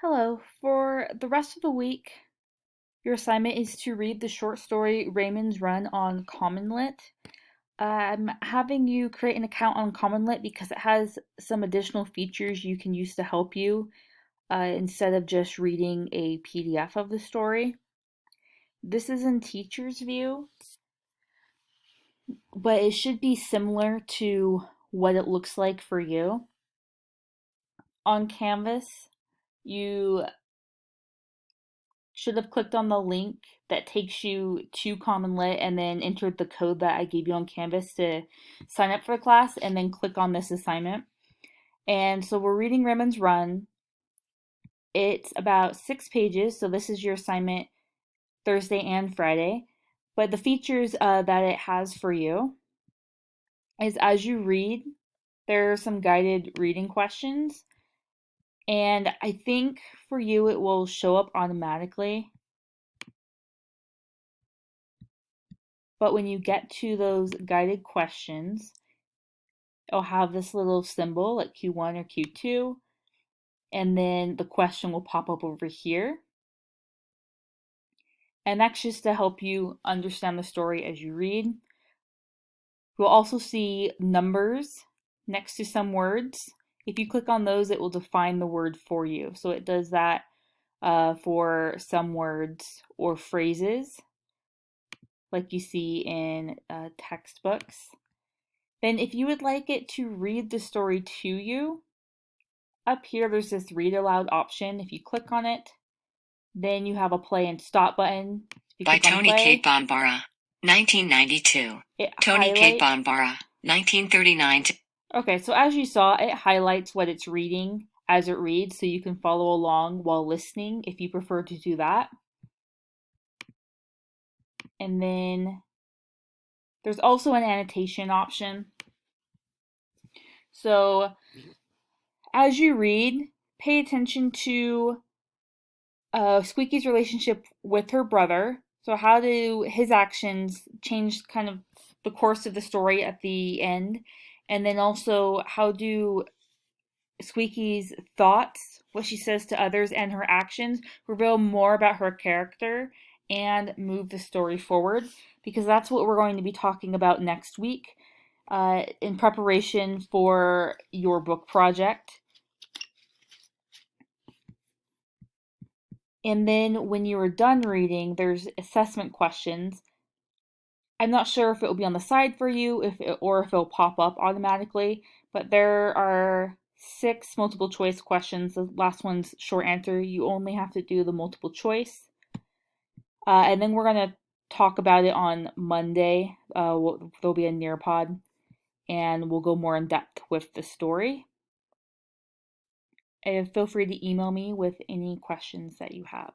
Hello. For the rest of the week, your assignment is to read the short story Raymond's Run on CommonLit. I'm having you create an account on CommonLit because it has some additional features you can use to help you instead of just reading a PDF of the story. This is in teacher's view, but it should be similar to what it looks like for you. On Canvas, you should have clicked on the link that takes you to CommonLit and then entered the code that I gave you on Canvas to sign up for the class and then click on this assignment. And so we're reading Raymond's Run. It's about 6 pages, so this is your assignment Thursday and Friday. But the features that it has for you is as you read, there are some guided reading questions. And I think for you it will show up automatically. But when you get to those guided questions, it'll have this little symbol like Q1 or Q2, and then the question will pop up over here. And that's just to help you understand the story as you read. You'll also see numbers next to some words. If you click on those, it will define the word for you. So it does that for some words or phrases, like you see in textbooks. Then if you would like it to read the story to you, up here there's this read aloud option. If you click on it, then you have a play and stop button. By Tony Kate Bombara, 1992. Tony Kate Bombara, 1939. Okay, so as you saw, it highlights what it's reading as it reads, so you can follow along while listening if you prefer to do that. And then there's also an annotation option. So as you read, pay attention to Squeaky's relationship with her brother. So how do his actions change kind of the course of the story at the end? And then also, how do Squeaky's thoughts, what she says to others, and her actions reveal more about her character and move the story forward? Because that's what we're going to be talking about next week in preparation for your book project. And then when you are done reading, there's assessment questions. I'm not sure if it will be on the side for you or if it'll pop up automatically, but there are 6 multiple choice questions. The last one's short answer. You only have to do the multiple choice. And then we're going to talk about it on Monday. There'll be a Nearpod, and we'll go more in depth with the story. And feel free to email me with any questions that you have.